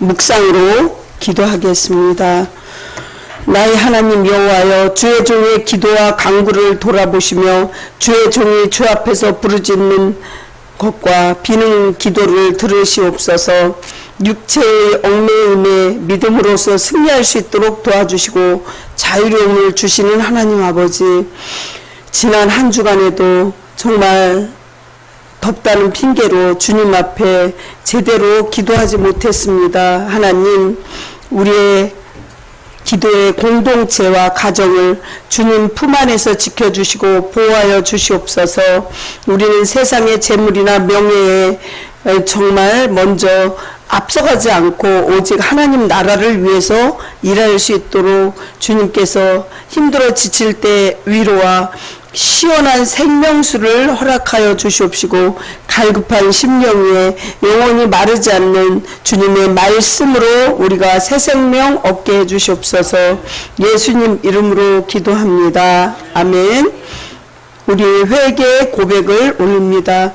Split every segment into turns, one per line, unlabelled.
묵상으로 기도하겠습니다. 나의 하나님 여호와여, 주의 종의 기도와 간구를 돌아보시며 주의 종이 주 앞에서 부르짖는 것과 비는 기도를 들으시옵소서. 육체의 얽매임에 믿음으로써 승리할 수 있도록 도와주시고 자유로움을 주시는 하나님 아버지, 지난 한 주간에도 정말 덥다는 핑계로 주님 앞에 제대로 기도하지 못했습니다. 하나님, 우리의 기도의 공동체와 가정을 주님 품 안에서 지켜주시고 보호하여 주시옵소서. 우리는 세상의 재물이나 명예에 정말 먼저 앞서가지 않고 오직 하나님 나라를 위해서 일할 수 있도록 주님께서 힘들어 지칠 때 위로와 시원한 생명수를 허락하여 주시옵시고, 갈급한 심령 위에 영원히 마르지 않는 주님의 말씀으로 우리가 새 생명 얻게 해 주시옵소서. 예수님 이름으로 기도합니다. 아멘. 우리의 회개의 고백을 올립니다.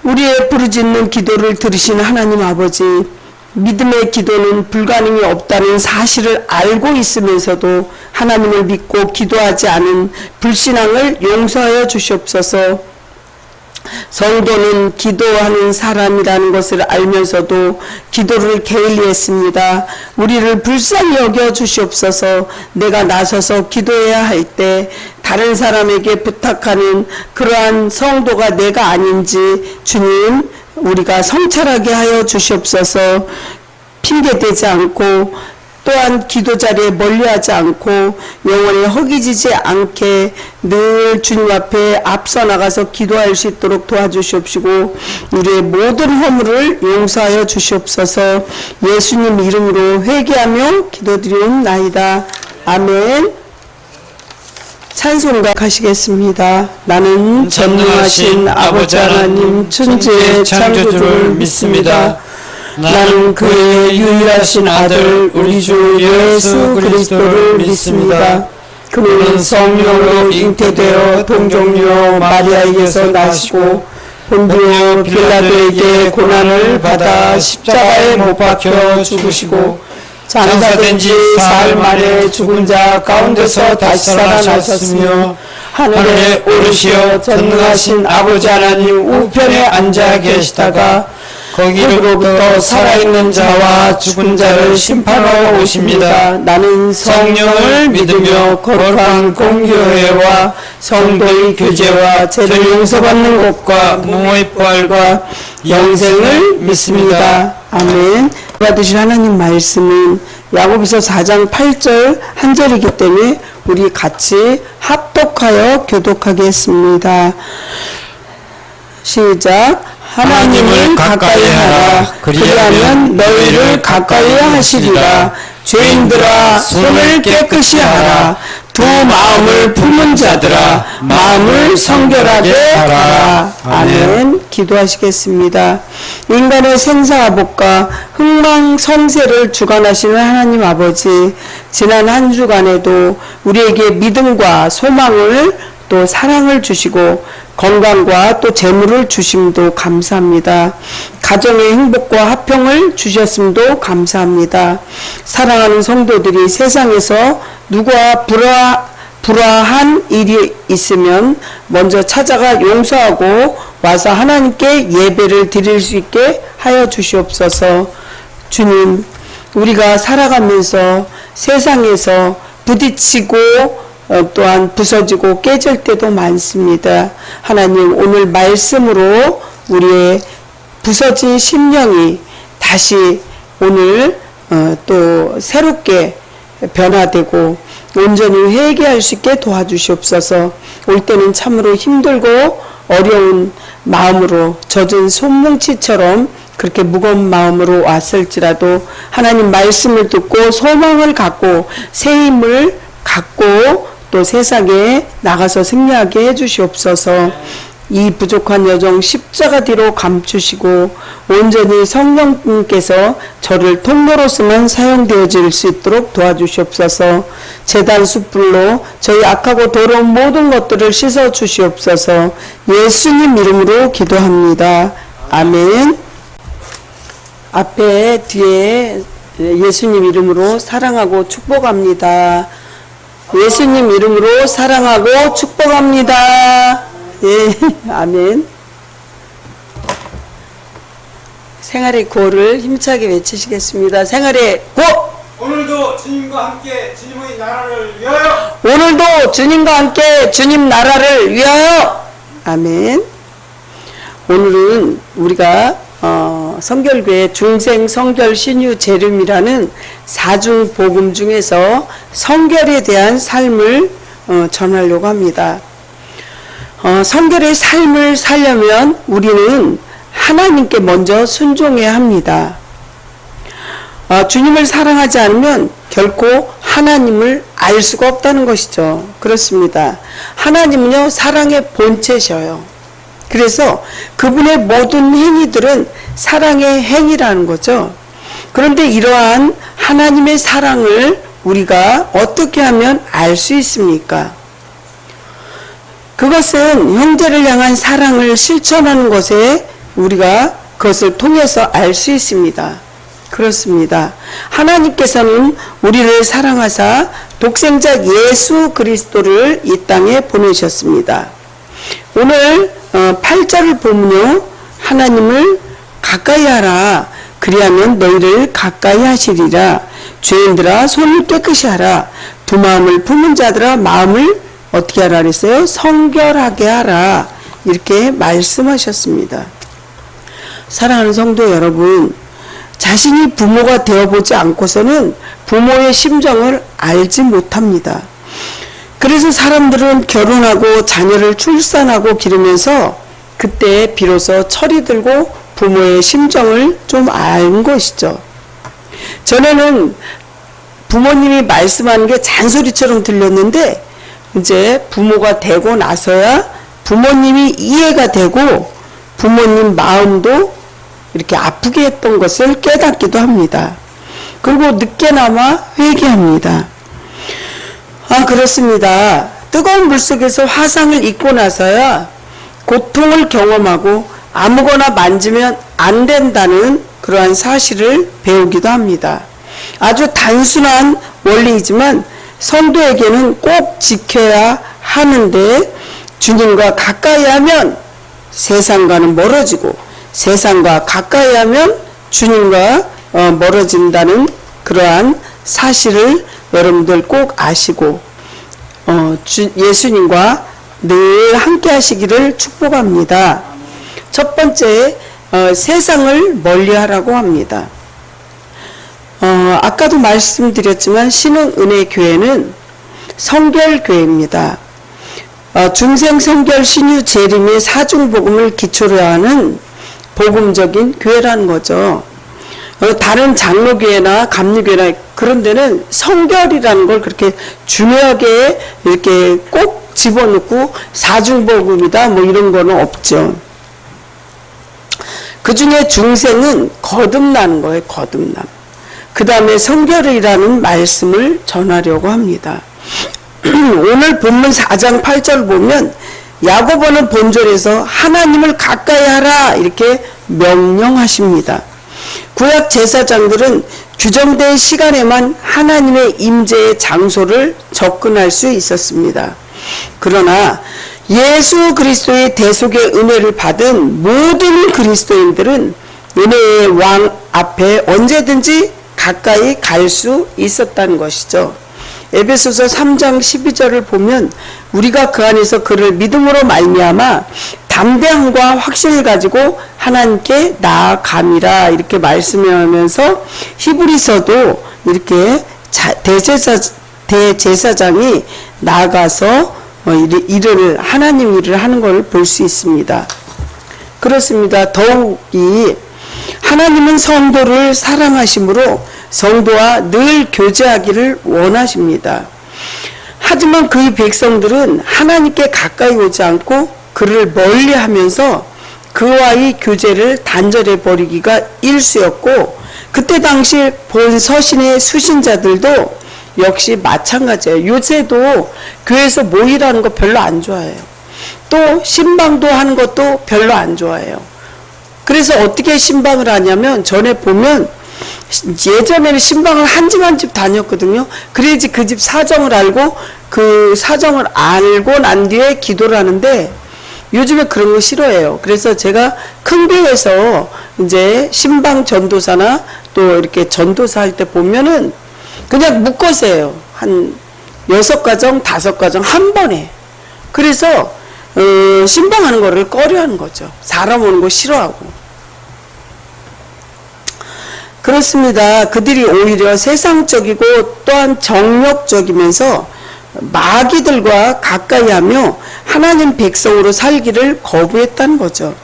우리의 부르짖는 기도를 들으시는 하나님 아버지, 믿음의 기도는 불가능이 없다는 사실을 알고 있으면서도 하나님을 믿고 기도하지 않은 불신앙을 용서하여 주시옵소서. 성도는 기도하는 사람이라는 것을 알면서도 기도를 게을리했습니다. 우리를 불쌍히 여겨 주시옵소서. 내가 나서서 기도해야 할 때 다른 사람에게 부탁하는 그러한 성도가 내가 아닌지 주님, 우리가 성찰하게 하여 주시옵소서. 핑계대지 않고 또한 기도 자리에 멀리하지 않고 영원히 허기지지 않게 늘 주님 앞에 앞서 나가서 기도할 수 있도록 도와주시옵시고, 우리의 모든 허물을 용서하여 주시옵소서. 예수님 이름으로 회개하며 기도드리옵나이다. 아멘. 찬송가 가시겠습니다. 나는 전능하신 아버지 하나님 천지의 창조주를 믿습니다. 나는 그의 유일하신 아들 우리 주 예수 그리스도를 믿습니다. 그는 성령으로 잉태되어 동정녀 마리아에게서 나시고 본디오 빌라도에게 고난을 받아 십자가에 못 박혀 죽으시고 장사된 지 사흘 만에 죽은 자 가운데서 다시 살아나셨으며 하늘에 오르시어 전능하신 아버지 하나님 우편에 앉아 계시다가 거기로부터 살아있는 자와 죽은 자를 심판하러 오십니다. 나는 성령을 믿으며 거룩한 공교회와 성도의 교제와 죄를 용서받는 것과 무모의 부활과 영생을 믿습니다. 아멘. 받으실 하나님 말씀은 야고보서 4장 8절 한 절이기 때문에 우리 같이 합독하여 교독하겠습니다. 시작. 하나님을 가까이 하라. 그리하면 너희를 가까이 하시리라. 죄인들아, 손을 깨끗이 하라. 두 마음을 품은 자들아, 마음을 성결하게 하라. 아멘. 기도하시겠습니다. 인간의 생사화복과 흥망성쇠를 주관하시는 하나님 아버지, 지난 한 주간에도 우리에게 믿음과 소망을 또 사랑을 주시고 건강과 또 재물을 주심도 감사합니다. 가정의 행복과 화평을 주셨음도 감사합니다. 사랑하는 성도들이 세상에서 누구와 불화한 일이 있으면 먼저 찾아가 용서하고 와서 하나님께 예배를 드릴 수 있게 하여 주시옵소서. 주님, 우리가 살아가면서 세상에서 부딪히고 또한 부서지고 깨질 때도 많습니다. 하나님, 오늘 말씀으로 우리의 부서진 심령이 다시 오늘 또 새롭게 변화되고 온전히 회개할 수 있게 도와주시옵소서. 올 때는 참으로 힘들고 어려운 마음으로 젖은 손뭉치처럼 그렇게 무거운 마음으로 왔을지라도 하나님 말씀을 듣고 소망을 갖고 새 힘을 갖고 또 세상에 나가서 승리하게 해주시옵소서. 이 부족한 여정 십자가 뒤로 감추시고 온전히 성령님께서 저를 통로로서만 사용되어질 수 있도록 도와주시옵소서. 제단 숯불로 저희 악하고 더러운 모든 것들을 씻어 주시옵소서. 예수님 이름으로 기도합니다. 아멘. 앞에 뒤에 예수님 이름으로 사랑하고 축복합니다. 예수님 이름으로 사랑하고 축복합니다. 예, 아멘. 생활의 구호를 힘차게 외치시겠습니다. 생활의 구호!
오늘도 주님과 함께 주님의 나라를 위하여.
오늘도 주님과 함께 주님 나라를 위하여. 아멘. 오늘은 우리가 성결교회 중생 성결 신유 재림이라는 사중 복음 중에서 성결에 대한 삶을 전하려고 합니다. 성결의 삶을 살려면 우리는 하나님께 먼저 순종해야 합니다. 주님을 사랑하지 않으면 결코 하나님을 알 수가 없다는 것이죠. 그렇습니다. 하나님은요, 사랑의 본체셔요. 그래서 그분의 모든 행위들은 사랑의 행위라는 거죠. 그런데 이러한 하나님의 사랑을 우리가 어떻게 하면 알 수 있습니까? 그것은 형제를 향한 사랑을 실천하는 것에 우리가 그것을 통해서 알 수 있습니다. 그렇습니다. 하나님께서는 우리를 사랑하사 독생자 예수 그리스도를 이 땅에 보내셨습니다. 오늘 8절을 보면요, 하나님을 가까이 하라. 그리하면 너희를 가까이 하시리라. 죄인들아 손을 깨끗이 하라. 두 마음을 품은 자들아 마음을 어떻게 하라 그랬어요? 성결하게 하라. 이렇게 말씀하셨습니다. 사랑하는 성도 여러분, 자신이 부모가 되어보지 않고서는 부모의 심정을 알지 못합니다. 그래서 사람들은 결혼하고 자녀를 출산하고 기르면서 그때 비로소 철이 들고 부모의 심정을 좀 알 것이죠. 전에는 부모님이 말씀하는 게 잔소리처럼 들렸는데 이제 부모가 되고 나서야 부모님이 이해가 되고 부모님 마음도 이렇게 아프게 했던 것을 깨닫기도 합니다. 그리고 늦게나마 회개합니다. 그렇습니다. 뜨거운 물속에서 화상을 입고 나서야 고통을 경험하고 아무거나 만지면 안 된다는 그러한 사실을 배우기도 합니다. 아주 단순한 원리이지만 성도에게는 꼭 지켜야 하는데, 주님과 가까이 하면 세상과는 멀어지고 세상과 가까이 하면 주님과 멀어진다는 그러한 사실을 여러분들 꼭 아시고 예수님과 늘 함께 하시기를 축복합니다. 첫 번째, 세상을 멀리하라고 합니다. 아까도 말씀드렸지만 신흥은혜교회는 성결교회입니다. 중생 성결 신유 재림의 사중복음을 기초로 하는 복음적인 교회라는 거죠. 다른 장로교회나 감리교회나 그런 데는 성결이라는 걸 그렇게 중요하게 이렇게 꼭 집어넣고 사중복음이다 뭐 이런 거는 없죠. 그 중에 중생은 거듭나는 거예요. 거듭남. 그 다음에 성결이라는 말씀을 전하려고 합니다. 오늘 본문 4장 8절 보면 야고보는 본절에서 하나님을 가까이 하라 이렇게 명령하십니다. 구약 제사장들은 규정된 시간에만 하나님의 임재의 장소를 접근할 수 있었습니다. 그러나 예수 그리스도의 대속의 은혜를 받은 모든 그리스도인들은 은혜의 왕 앞에 언제든지 가까이 갈 수 있었다는 것이죠. 에베소서 3장 12절을 보면 우리가 그 안에서 그를 믿음으로 말미암아 담대함과 확신을 가지고 하나님께 나아감이라 이렇게 말씀하면서 히브리서도 이렇게 대제사장이 나아가서 일을 하나님 일을 하는 걸 볼 수 있습니다. 그렇습니다. 더욱이 하나님은 성도를 사랑하심으로 성도와 늘 교제하기를 원하십니다. 하지만 그의 백성들은 하나님께 가까이 오지 않고 그를 멀리하면서 그와의 교제를 단절해 버리기가 일쑤였고, 그때 당시 본 서신의 수신자들도 역시 마찬가지예요. 요새도 교회에서 모이라는 거 별로 안 좋아해요. 또 신방도 하는 것도 별로 안 좋아해요. 그래서 어떻게 신방을 하냐면, 전에 보면 예전에는 신방을 한 집 한 집 다녔거든요. 그래야지 그 집 사정을 알고 그 사정을 알고 난 뒤에 기도를 하는데, 요즘에 그런 거 싫어해요. 그래서 제가 큰 교회에서 이제 신방 전도사나 또 이렇게 전도사 할 때 보면은 그냥 묶어서 해요. 한 6가정, 5가정 한 번에. 그래서 신방하는 거를 꺼려하는 거죠. 사람 오는 거 싫어하고. 그렇습니다. 그들이 오히려 세상적이고 또한 정욕적이면서 마귀들과 가까이하며 하나님 백성으로 살기를 거부했다는 거죠.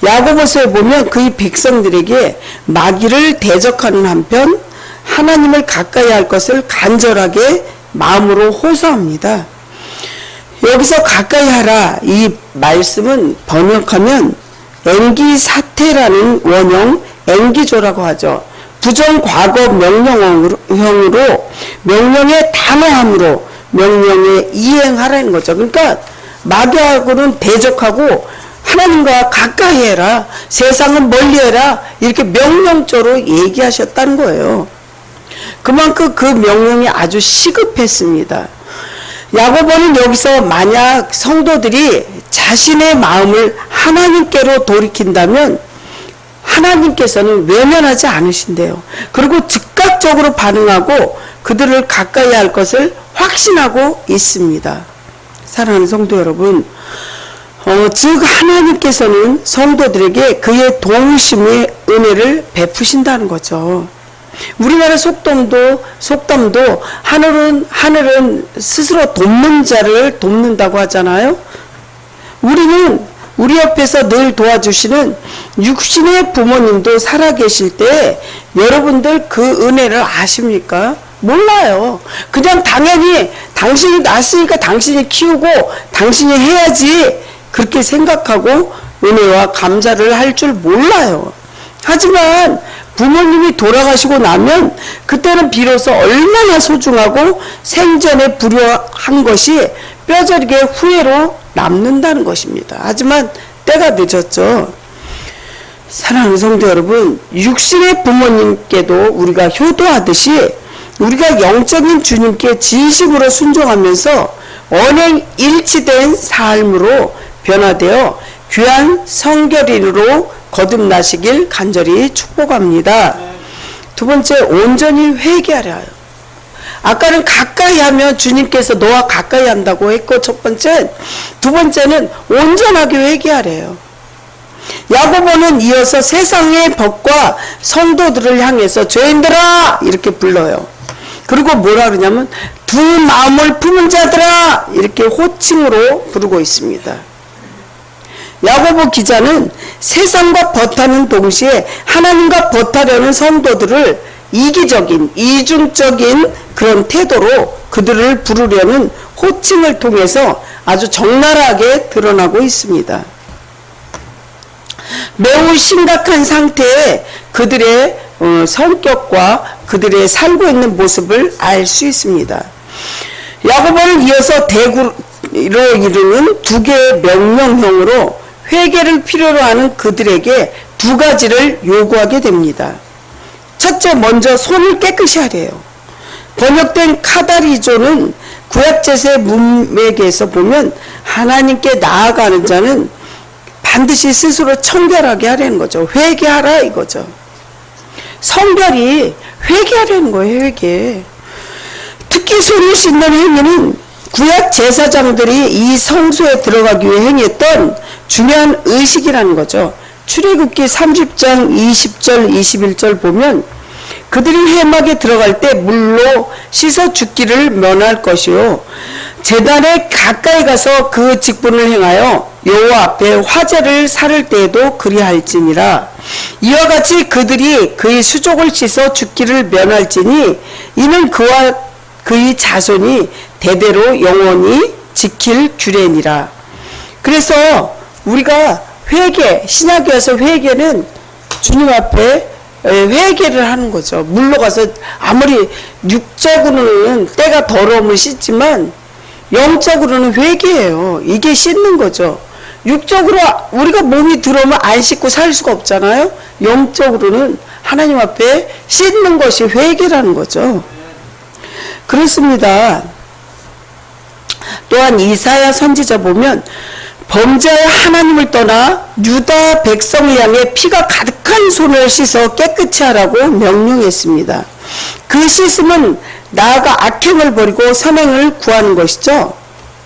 야고보서에 보면 그의 백성들에게 마귀를 대적하는 한편 하나님을 가까이 할 것을 간절하게 마음으로 호소합니다. 여기서 가까이 하라, 이 말씀은 번역하면 앵기사태라는 원형 앵기조라고 하죠. 부정과거 명령형으로 명령의 단호함으로 명령에 이행하라는 거죠. 그러니까 마귀하고는 대적하고 하나님과 가까이 해라, 세상은 멀리 해라, 이렇게 명령적으로 얘기하셨다는 거예요. 그만큼 그 명령이 아주 시급했습니다. 야고보는 여기서 만약 성도들이 자신의 마음을 하나님께로 돌이킨다면 하나님께서는 외면하지 않으신대요. 그리고 즉각적으로 반응하고 그들을 가까이 할 것을 확신하고 있습니다. 사랑하는 성도 여러분, 즉 하나님께서는 성도들에게 그의 도우심의 은혜를 베푸신다는 거죠. 우리나라 속담도 하늘은 스스로 돕는 자를 돕는다고 하잖아요. 우리는 우리 옆에서 늘 도와주시는 육신의 부모님도 살아계실 때 여러분들 그 은혜를 아십니까? 몰라요. 그냥 당연히 당신이 낳았으니까 당신이 키우고 당신이 해야지 그렇게 생각하고 은혜와 감사를 할 줄 몰라요. 하지만 부모님이 돌아가시고 나면 그때는 비로소 얼마나 소중하고 생전에 불효한 것이 뼈저리게 후회로 남는다는 것입니다. 하지만 때가 늦었죠. 사랑하는 성도 여러분, 육신의 부모님께도 우리가 효도하듯이 우리가 영적인 주님께 진심으로 순종하면서 언행 일치된 삶으로 변화되어 귀한 성결인으로 거듭나시길 간절히 축복합니다. 두 번째, 온전히 회개하라. 아까는 가까이 하면 주님께서 너와 가까이 한다고 했고, 첫 번째, 두 번째는 온전하게 회개하래요. 야고보는 이어서 세상의 법과 성도들을 향해서 죄인들아 이렇게 불러요. 그리고 뭐라 그러냐면 두 마음을 품은 자들아 이렇게 호칭으로 부르고 있습니다. 야고보 기자는 세상과 벗하는 동시에 하나님과 벗하려는 성도들을 이기적인, 이중적인 그런 태도로 그들을 부르려는 호칭을 통해서 아주 적나라하게 드러나고 있습니다. 매우 심각한 상태에 그들의 성격과 그들의 살고 있는 모습을 알 수 있습니다. 야고보는 이어서 대구로 이르는 두 개의 명령형으로 회개를 필요로 하는 그들에게 두 가지를 요구하게 됩니다. 첫째, 먼저 손을 깨끗이 하래요. 번역된 카다리조는 구약제사의 문맥에서 보면 하나님께 나아가는 자는 반드시 스스로 청결하게 하라는 거죠. 회개하라 이거죠. 성결이 회개하라는 거예요. 회개. 특히 손을 씻는 행위는 구약 제사장들이 이 성소에 들어가기 위해 행했던 중요한 의식이라는 거죠. 출애굽기 30장 20절 21절 보면 그들이 회막에 들어갈 때 물로 씻어 죽기를 면할 것이요 제단에 가까이 가서 그 직분을 행하여 여호와 앞에 화제를 살을 때에도 그리할지니라. 이와 같이 그들이 그의 수족을 씻어 죽기를 면할지니 이는 그와 그의 자손이 대대로 영원히 지킬 규례니라. 그래서 우리가 회개, 신약에 와서 회개는 주님 앞에 회개를 하는 거죠. 물로 가서 아무리 육적으로는 때가 더러움을 씻지만 영적으로는 회개예요. 이게 씻는 거죠. 육적으로 우리가 몸이 들어오면 안 씻고 살 수가 없잖아요. 영적으로는 하나님 앞에 씻는 것이 회개라는 거죠. 그렇습니다. 또한 이사야 선지자 보면 범죄하여 하나님을 떠나 유다 백성을 향해 피가 가득한 손을 씻어 깨끗이 하라고 명령했습니다. 그 씻음은 나아가 악행을 버리고 선행을 구하는 것이죠.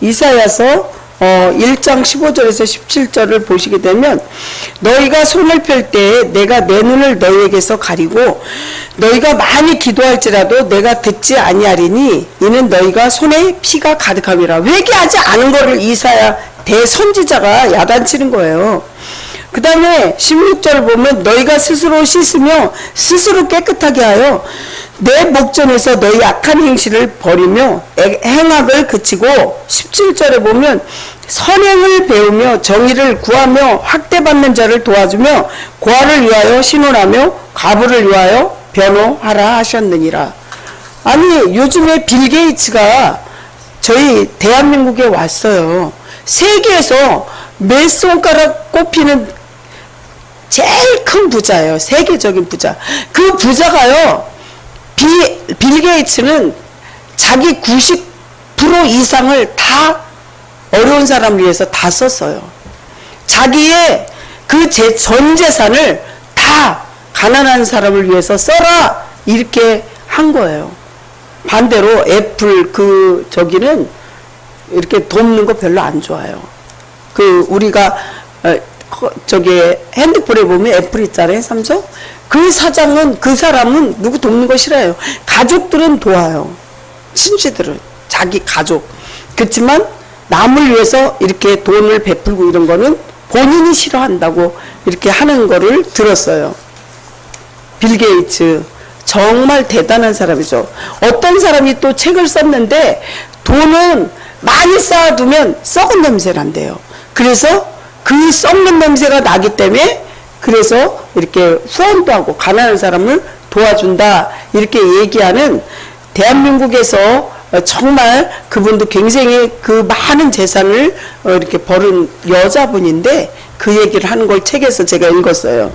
이사야서 1장 15절에서 17절을 보시게 되면 너희가 손을 펼 때에 내가 내 눈을 너희에게서 가리고 너희가 많이 기도할지라도 내가 듣지 아니하리니 이는 너희가 손에 피가 가득함이라. 회개하지 않은 것을 이사야 대선지자가 야단치는 거예요. 그 다음에 16절을 보면 너희가 스스로 씻으며 스스로 깨끗하게 하여 내 목전에서 너희 악한 행실을 버리며 행악을 그치고 17절에 보면 선행을 배우며 정의를 구하며 학대받는 자를 도와주며 고아를 위하여 신원하며 과부를 위하여 변호하라 하셨느니라. 아니 요즘에 빌 게이츠가 저희 대한민국에 왔어요. 세계에서 몇 손가락 꼽히는 제일 큰 부자예요. 세계적인 부자. 그 부자가요. 빌 게이츠는 자기 90% 이상을 다 어려운 사람을 위해서 다 썼어요. 자기의 그 전 재산을 다 가난한 사람을 위해서 써라 이렇게 한 거예요. 반대로 애플 저기는 이렇게 돕는 거 별로 안 좋아요. 우리가 저기 핸드폰에 보면 애플 있잖아요. 삼성. 그 사람은 누구 돕는 거 싫어해요. 가족들은 도와요. 친지들은 자기 가족. 그렇지만 남을 위해서 이렇게 돈을 베풀고 이런 거는 본인이 싫어한다고 이렇게 하는 거를 들었어요. 빌 게이츠 정말 대단한 사람이죠. 어떤 사람이 또 책을 썼는데 돈은 많이 쌓아두면 썩은 냄새가 난대요. 그래서 그 썩는 냄새가 나기 때문에 그래서 이렇게 후원도 하고 가난한 사람을 도와준다 이렇게 얘기하는 대한민국에서 정말 그분도 굉장히 그 많은 재산을 이렇게 벌은 여자분인데 그 얘기를 하는 걸 책에서 제가 읽었어요.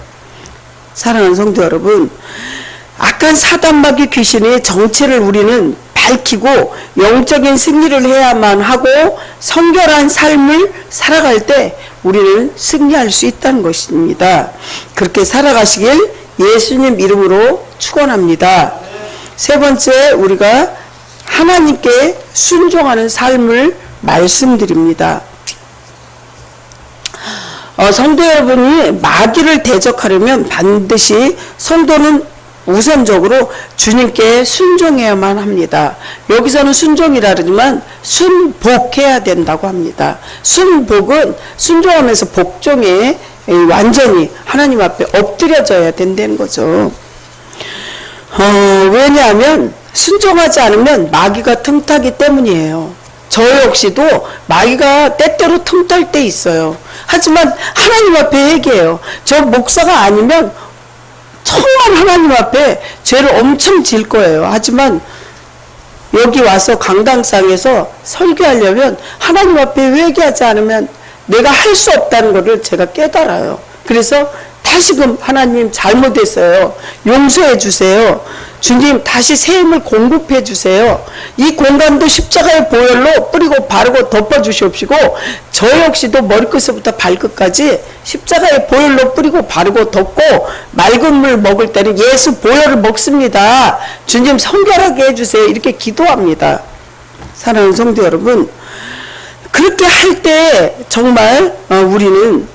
사랑하는 성도 여러분, 악한 사단마귀 귀신의 정체를 우리는 밝히고 영적인 승리를 해야만 하고 성결한 삶을 살아갈 때 우리는 승리할 수 있다는 것입니다. 그렇게 살아가시길 예수님 이름으로 축원합니다. 세 번째, 우리가 하나님께 순종하는 삶을 말씀드립니다. 성도 여러분이 마귀를 대적하려면 반드시 성도는 우선적으로 주님께 순종해야만 합니다. 여기서는 순종이라 그러지만 순복해야 된다고 합니다. 순복은 순종하면서 복종에 완전히 하나님 앞에 엎드려져야 된다는 거죠. 왜냐하면 순종하지 않으면 마귀가 틈타기 때문이에요. 저 역시도 마귀가 때때로 틈탈 때 있어요. 하지만 하나님 앞에 회개해요. 저 목사가 아니면 정말 하나님 앞에 죄를 엄청 질 거예요. 하지만 여기 와서 강당상에서 설교하려면 하나님 앞에 회개하지 않으면 내가 할 수 없다는 것을 제가 깨달아요. 그래서 다시금 하나님 잘못했어요. 용서해 주세요. 주님 다시 새 힘을 공급해 주세요. 이 공간도 십자가의 보혈로 뿌리고 바르고 덮어 주시옵시고 저 역시도 머리끝부터 발끝까지 십자가의 보혈로 뿌리고 바르고 덮고 맑은 물 먹을 때는 예수 보혈을 먹습니다. 주님 성결하게 해주세요. 이렇게 기도합니다. 사랑하는 성도 여러분, 그렇게 할 때 정말 우리는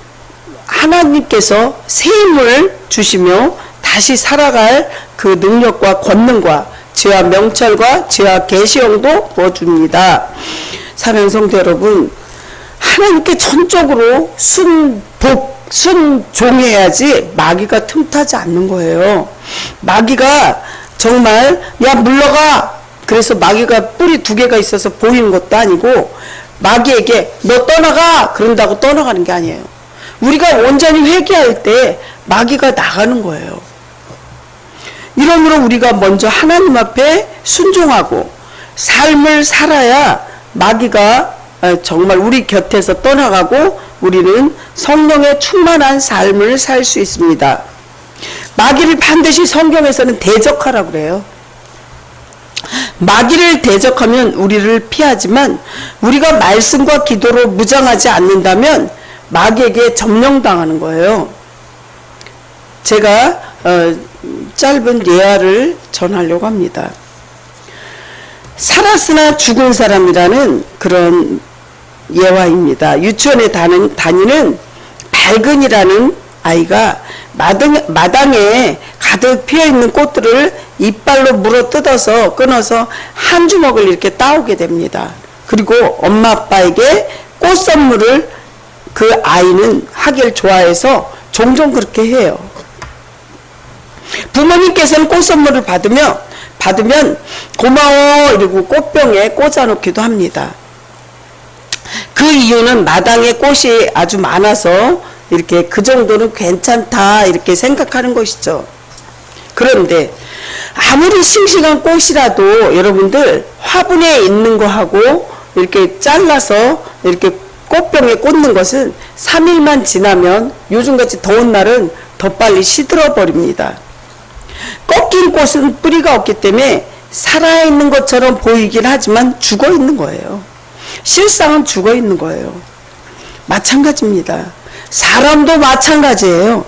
하나님께서 새 힘을 주시며 다시 살아갈 그 능력과 권능과 죄와 명철과 죄와 계시형도 부어줍니다. 사랑하는 성도 여러분, 하나님께 전적으로 순종해야지 마귀가 틈타지 않는 거예요. 마귀가 정말 야 물러가, 그래서 마귀가 뿔이 2개가 있어서 보이는 것도 아니고 마귀에게 너 떠나가 그런다고 떠나가는 게 아니에요. 우리가 온전히 회개할 때 마귀가 나가는 거예요. 이러므로 우리가 먼저 하나님 앞에 순종하고 삶을 살아야 마귀가 정말 우리 곁에서 떠나가고 우리는 성령의 충만한 삶을 살 수 있습니다. 마귀를 반드시 성경에서는 대적하라고 그래요. 마귀를 대적하면 우리를 피하지만 우리가 말씀과 기도로 무장하지 않는다면 마귀에게 점령당하는 거예요. 제가 짧은 예화를 전하려고 합니다. 살았으나 죽은 사람이라는 그런 예화입니다. 유치원에 다니는 발근이라는 아이가 마당에 가득 피어있는 꽃들을 이빨로 물어 뜯어서 끊어서 한 주먹을 이렇게 따오게 됩니다. 그리고 엄마 아빠에게 꽃 선물을 그 아이는 하길 좋아해서 종종 그렇게 해요. 부모님께서는 꽃 선물을 받으면 고마워 이러고 꽃병에 꽂아놓기도 합니다. 그 이유는 마당에 꽃이 아주 많아서 이렇게 그 정도는 괜찮다 이렇게 생각하는 것이죠. 그런데 아무리 싱싱한 꽃이라도 여러분들 화분에 있는 거하고 이렇게 잘라서 이렇게 꽃병에 꽂는 것은 3일만 지나면 요즘같이 더운 날은 더 빨리 시들어 버립니다. 꺾인 꽃은 뿌리가 없기 때문에 살아있는 것처럼 보이긴 하지만 죽어있는 거예요. 실상은 죽어있는 거예요. 마찬가지입니다. 사람도 마찬가지예요.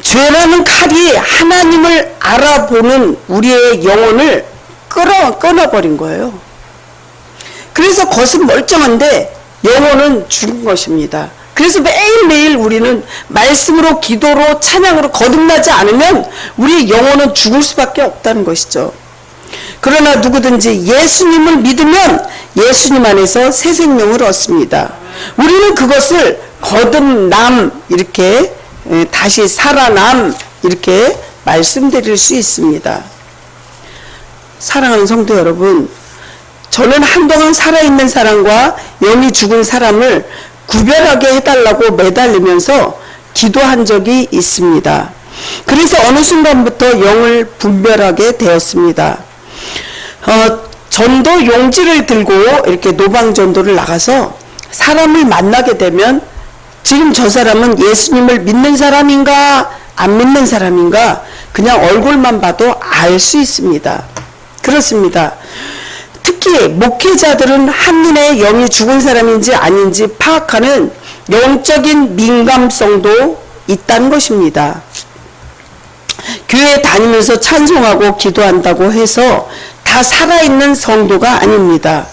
죄라는 칼이 하나님을 알아보는 우리의 영혼을 끊어버린 거예요. 그래서 겉은 멀쩡한데 영혼은 죽은 것입니다. 그래서 매일매일 우리는 말씀으로 기도로 찬양으로 거듭나지 않으면 우리의 영혼은 죽을 수밖에 없다는 것이죠. 그러나 누구든지 예수님을 믿으면 예수님 안에서 새 생명을 얻습니다. 우리는 그것을 거듭남 이렇게 다시 살아남 이렇게 말씀드릴 수 있습니다. 사랑하는 성도 여러분, 저는 한동안 살아있는 사람과 영이 죽은 사람을 구별하게 해달라고 매달리면서 기도한 적이 있습니다. 그래서 어느 순간부터 영을 분별하게 되었습니다. 전도 용지를 들고 이렇게 노방전도를 나가서 사람을 만나게 되면 지금 저 사람은 예수님을 믿는 사람인가 안 믿는 사람인가 그냥 얼굴만 봐도 알 수 있습니다. 그렇습니다. 특히 목회자들은 한눈에 영이 죽은 사람인지 아닌지 파악하는 영적인 민감성도 있다는 것입니다. 교회 다니면서 찬송하고 기도한다고 해서 다 살아있는 성도가 아닙니다.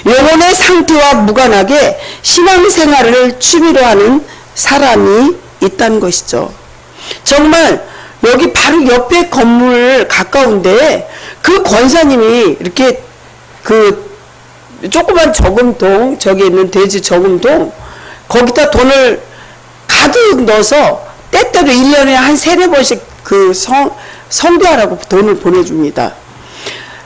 영혼의 상태와 무관하게 신앙생활을 취미로 하는 사람이 있다는 것이죠. 정말 여기 바로 옆에 건물 가까운데 그 권사님이 이렇게 그 조그만 저금통, 저기 있는 돼지 저금통 거기다 돈을 가득 넣어서 때때로 1년에 한 3-4번씩 그 성교하라고 돈을 보내줍니다.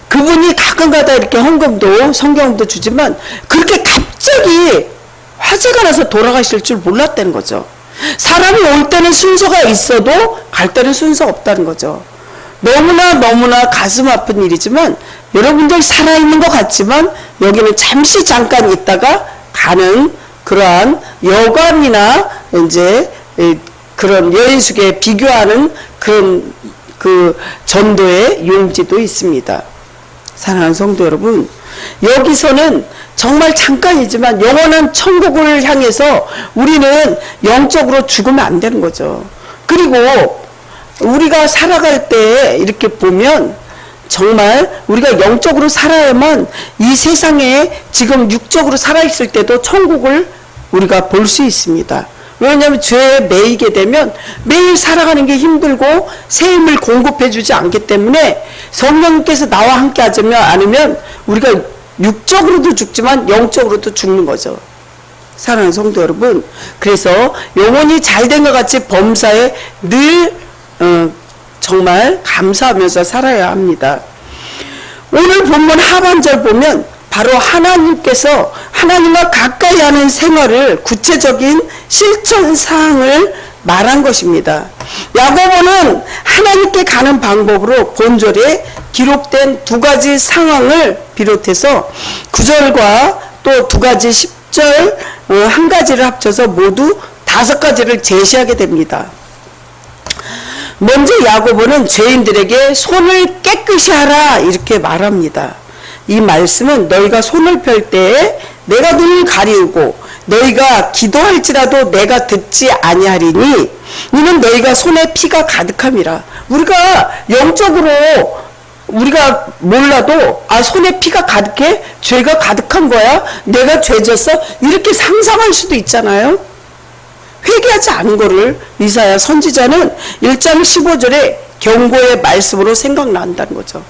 그분이 가끔가다 이렇게 헌금도 성경도 주지만 그렇게 갑자기 화재가 나서 돌아가실 줄 몰랐다는 거죠. 사람이 올 때는 순서가 있어도 갈 때는 순서 없다는 거죠. 너무나 가슴 아픈 일이지만 여러분들 살아있는 것 같지만 여기는 잠깐 있다가 가는 그러한 여관이나 이제 그런 여인숙에 비교하는 그런 그 전도의 용지도 있습니다. 사랑하는 성도 여러분, 여기서는 정말 잠깐이지만 영원한 천국을 향해서 우리는 영적으로 죽으면 안 되는 거죠. 그리고 우리가 살아갈 때 이렇게 보면 정말 우리가 영적으로 살아야만 이 세상에 지금 육적으로 살아있을 때도 천국을 우리가 볼 수 있습니다. 왜냐하면 죄에 매이게 되면 매일 살아가는 게 힘들고 새 힘을 공급해 주지 않기 때문에 성령님께서 나와 함께 하지 않으면 우리가 육적으로도 죽지만 영적으로도 죽는 거죠. 사랑하는 성도 여러분, 그래서 영혼이 잘된 것 같이 범사에 늘 정말 감사하면서 살아야 합니다. 오늘 본문 하반절 보면 바로 하나님께서 하나님과 가까이 하는 생활을 구체적인 실천사항을 말한 것입니다. 야고보는 하나님께 가는 방법으로 본절에 기록된 2가지 상황을 비롯해서 9절과 또 2가지 10절 한 가지를 합쳐서 모두 5가지를 제시하게 됩니다. 먼저 야고보는 죄인들에게 손을 깨끗이 하라 이렇게 말합니다. 이 말씀은 너희가 손을 펼 때에 내가 눈을 가리우고 너희가 기도할지라도 내가 듣지 아니하리니 이는 너희가 손에 피가 가득함이라. 우리가 영적으로 우리가 몰라도 손에 피가 가득해? 죄가 가득한 거야? 내가 죄졌어? 이렇게 상상할 수도 있잖아요. 회개하지 않은 거를 이사야 선지자는 1장 15절에 경고의 말씀으로 생각난다는 거죠.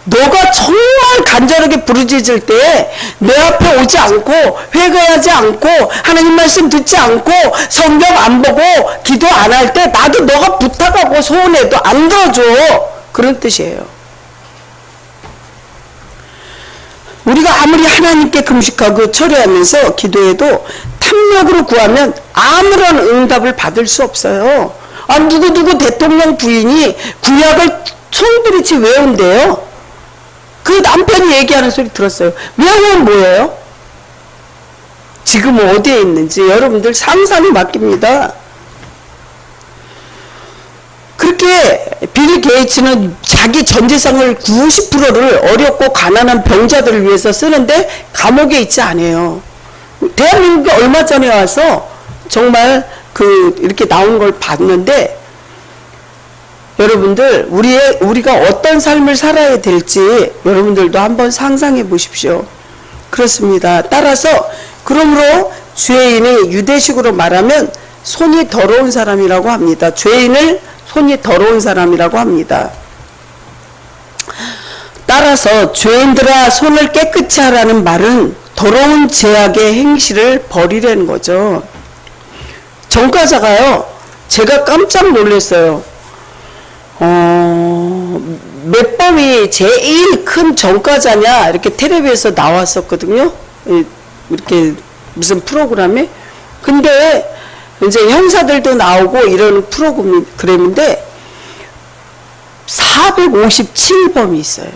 너가 정말 간절하게 부르짖을 때 내 앞에 오지 않고 회개하지 않고 하나님 말씀 듣지 않고 성경 안 보고 기도 안 할 때 나도 너가 부탁하고 소원해도 안 들어줘. 그런 뜻이에요. 우리가 아무리 하나님께 금식하고 철회하면서 기도해도 탐욕으로 구하면 아무런 응답을 받을 수 없어요. 누구 대통령 부인이 구약을 손들이치 외운대요. 그 남편이 얘기하는 소리 들었어요. 외우면 뭐예요? 지금 어디에 있는지 여러분들 상상이 맡깁니다. 그렇게 빌 게이츠는 자기 전 재산을 90%를 어렵고 가난한 병자들을 위해서 쓰는데 감옥에 있지 않아요. 대한민국에 얼마 전에 와서 정말 이렇게 나온 걸 봤는데 여러분들 우리가 어떤 삶을 살아야 될지 여러분들도 한번 상상해 보십시오. 그렇습니다. 따라서 그러므로 죄인이 유대식으로 말하면 손이 더러운 사람이라고 합니다. 죄인을 손이 더러운 사람이라고 합니다. 따라서 죄인들아 손을 깨끗이 하라는 말은 더러운 죄악의 행실을 버리라는 거죠. 전과자가요. 제가 깜짝 놀랐어요. 몇 범이 제일 큰 전과자냐 이렇게 텔레비에서 나왔었거든요. 이렇게 무슨 프로그램에. 근데 이제 형사들도 나오고 이런 프로그램인데 457범이 있어요.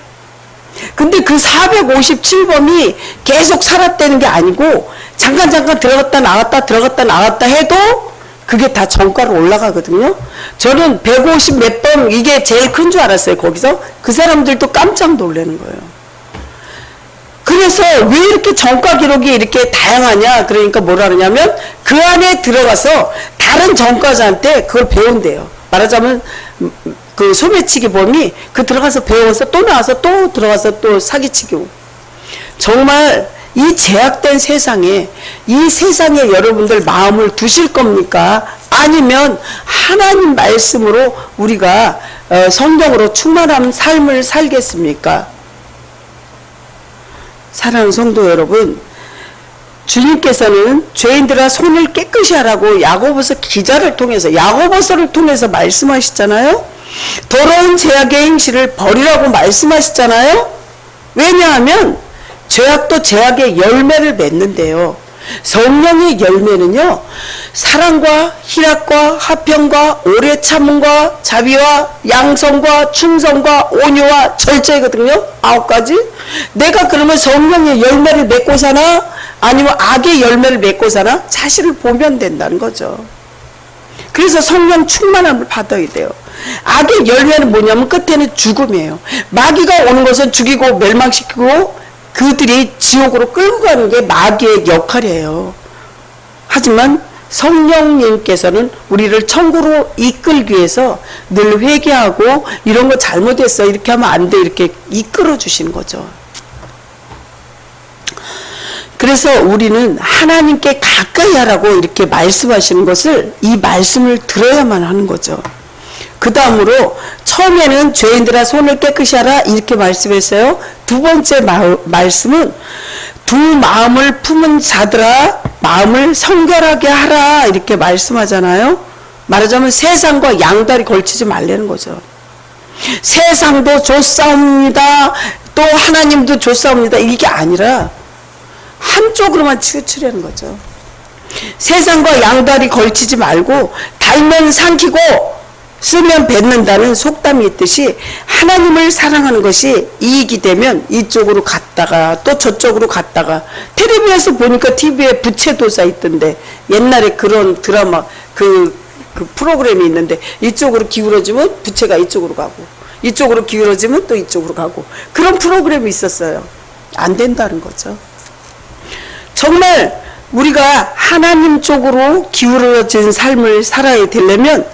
근데 그 457범이 계속 살았다는 게 아니고 잠깐 들어갔다 나왔다 해도 그게 다 전과로 올라가거든요. 저는 150 몇 범 이게 제일 큰 줄 알았어요. 거기서 그 사람들도 깜짝 놀라는 거예요. 그래서 왜 이렇게 전과 기록이 이렇게 다양하냐? 그러니까 뭐라 그러냐면 그 안에 들어가서 다른 전과자한테 그걸 배운대요. 말하자면 그 소매치기 범이 들어가서 배워서 또 나와서 또 들어가서 또 사기치기고. 정말 이 제약된 세상에 이 세상에 여러분들 마음을 두실 겁니까? 아니면 하나님 말씀으로 우리가 성령으로 충만한 삶을 살겠습니까? 사랑하는 성도 여러분, 주님께서는 죄인들아 손을 깨끗이 하라고 야고보서 기자를 통해서 야고보서를 통해서 말씀하시잖아요. 더러운 죄악의 행실을 버리라고 말씀하시잖아요. 왜냐하면 죄악도 죄악의 열매를 맺는데요. 성령의 열매는요, 사랑과 희락과 화평과 오래 참음과 자비와 양성과 충성과 온유와 절제거든요. 9가지. 내가 그러면 성령의 열매를 맺고 사나 아니면 악의 열매를 맺고 사나 자신을 보면 된다는 거죠. 그래서 성령 충만함을 받아야 돼요. 악의 열매는 뭐냐면 끝에는 죽음이에요. 마귀가 오는 것은 죽이고 멸망시키고 그들이 지옥으로 끌고 가는 게 마귀의 역할이에요. 하지만 성령님께서는 우리를 천국으로 이끌기 위해서 늘 회개하고 이런 거 잘못했어 이렇게 하면 안 돼 이렇게 이끌어 주시는 거죠. 그래서 우리는 하나님께 가까이 하라고 이렇게 말씀하시는 것을 이 말씀을 들어야만 하는 거죠. 그 다음으로 처음에는 죄인들아 손을 깨끗이 하라 이렇게 말씀했어요. 두 번째 말씀은 두 마음을 품은 자들아 마음을 성결하게 하라 이렇게 말씀하잖아요. 말하자면 세상과 양다리 걸치지 말라는 거죠. 세상도 좋사옵니다. 또 하나님도 좋사옵니다. 이게 아니라 한쪽으로만 치우치려는 거죠. 세상과 양다리 걸치지 말고 달면 삼키고 쓰면 뱉는다는 속담이 있듯이 하나님을 사랑하는 것이 이익이 되면 이쪽으로 갔다가 또 저쪽으로 갔다가, 텔레비에서 보니까 TV에 부채도사 있던데, 옛날에 그런 드라마 그 프로그램이 있는데, 이쪽으로 기울어지면 부채가 이쪽으로 가고 이쪽으로 기울어지면 또 이쪽으로 가고, 그런 프로그램이 있었어요. 안 된다는 거죠. 정말 우리가 하나님 쪽으로 기울어진 삶을 살아야 되려면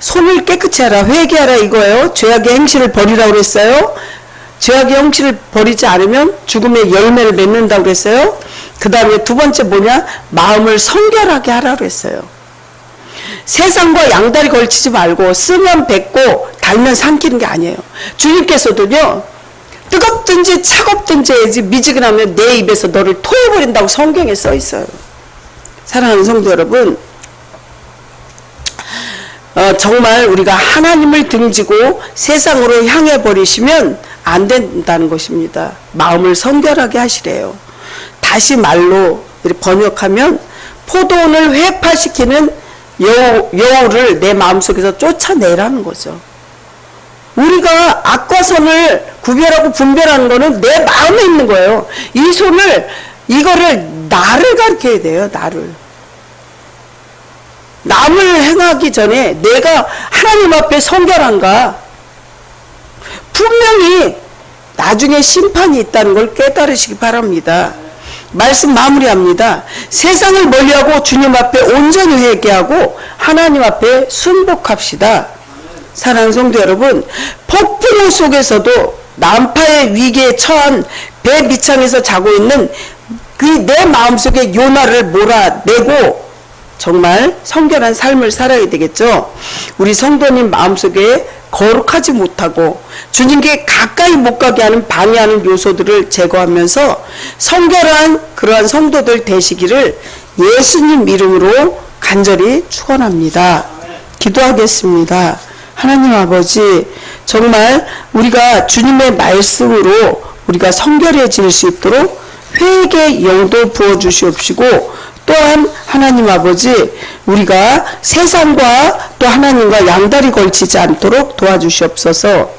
손을 깨끗이 하라, 회개하라 이거예요. 죄악의 행실을 버리라고 그랬어요. 죄악의 행실을 버리지 않으면 죽음의 열매를 맺는다고 그랬어요. 그 다음에 두 번째 뭐냐? 마음을 성결하게 하라고 그랬어요. 세상과 양다리 걸치지 말고 쓰면 뱉고 달면 삼키는 게 아니에요. 주님께서도요, 뜨겁든지 차갑든지 해야지 미지근하면 내 입에서 너를 토해버린다고 성경에 써 있어요. 사랑하는 성도 여러분, 정말 우리가 하나님을 등지고 세상으로 향해 버리시면 안 된다는 것입니다. 마음을 성결하게 하시래요. 다시 말로 번역하면 포도원을 회파시키는 여우를 내 마음속에서 쫓아내라는 거죠. 우리가 악과 선을 구별하고 분별하는 거는 내 마음에 있는 거예요. 이거를 나를 가르쳐야 돼요. 남을 행하기 전에 내가 하나님 앞에 성결한가? 분명히 나중에 심판이 있다는 걸 깨달으시기 바랍니다. 말씀 마무리합니다. 세상을 멀리하고 주님 앞에 온전히 회개하고 하나님 앞에 순복합시다. 사랑하는 성도 여러분, 폭풍우 속에서도 난파의 위기에 처한 배 밑창에서 자고 있는 그 내 마음속에 요나를 몰아내고 정말 성결한 삶을 살아야 되겠죠. 우리 성도님 마음속에 거룩하지 못하고 주님께 가까이 못 가게 하는 방해하는 요소들을 제거하면서 성결한 그러한 성도들 되시기를 예수님 이름으로 간절히 축원합니다. 기도하겠습니다. 하나님 아버지, 정말 우리가 주님의 말씀으로 우리가 성결해질 수 있도록 회개의 영도 부어주시옵시고, 또한 하나님 아버지, 우리가 세상과 또 하나님과 양다리 걸치지 않도록 도와주시옵소서.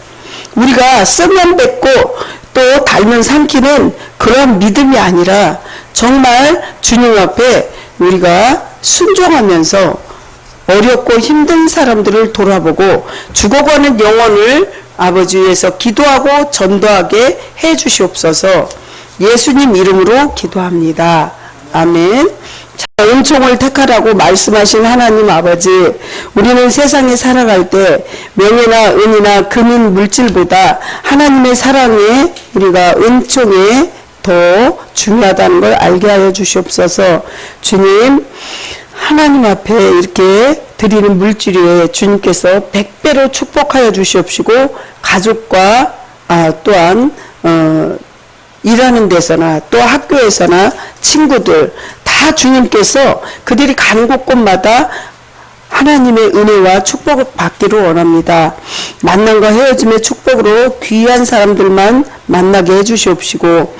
우리가 쓰면 뱉고 또 달면 삼키는 그런 믿음이 아니라 정말 주님 앞에 우리가 순종하면서 어렵고 힘든 사람들을 돌아보고 죽어가는 영혼을 아버지 위해서 기도하고 전도하게 해 주시옵소서. 예수님 이름으로 기도합니다. 아멘. 자, 은총을 택하라고 말씀하신 하나님 아버지, 우리는 세상에 살아갈 때 명예나 은이나 금인 물질보다 하나님의 사랑에 우리가 은총에 더 중요하다는 걸 알게 하여 주시옵소서. 주님, 하나님 앞에 이렇게 드리는 물질에 주님께서 100배로 축복하여 주시옵시고, 가족과 또한 일하는 데서나 또 학교에서나 친구들 다 주님께서 그들이 가는 곳곳마다 하나님의 은혜와 축복을 받기를 원합니다. 만남과 헤어짐의 축복으로 귀한 사람들만 만나게 해주시옵시고,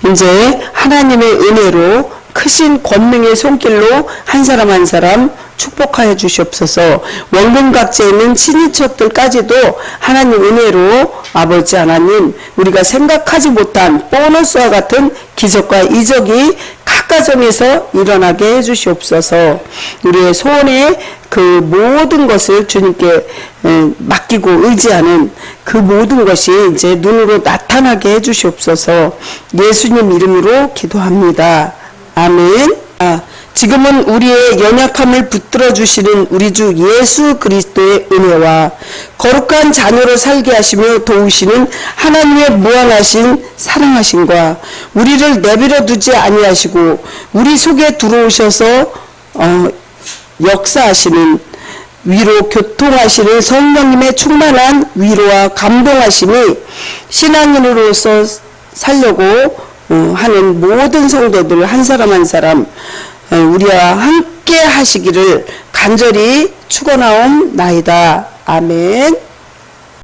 이제 하나님의 은혜로 크신 권능의 손길로 한 사람 한 사람 축복하여 주시옵소서. 원근각지에 있는 친인척들까지도 하나님 은혜로 아버지 하나님, 우리가 생각하지 못한 보너스와 같은 기적과 이적이 각 가정에서 일어나게 해주시옵소서. 우리의 소원의 그 모든 것을 주님께 맡기고 의지하는 그 모든 것이 이제 눈으로 나타나게 해주시옵소서. 예수님 이름으로 기도합니다. 아멘. 지금은 우리의 연약함을 붙들어 주시는 우리 주 예수 그리스도의 은혜와 거룩한 자녀로 살게 하시며 도우시는 하나님의 무한하신 사랑하심과 우리를 내버려 두지 아니하시고 우리 속에 들어오셔서 역사하시는 위로 교통하시는 성령님의 충만한 위로와 감동하심이 신앙인으로서 살려고 하는 모든 성도들 한 사람 한 사람 우리와 함께 하시기를 간절히 축원하옵나이다. 아멘.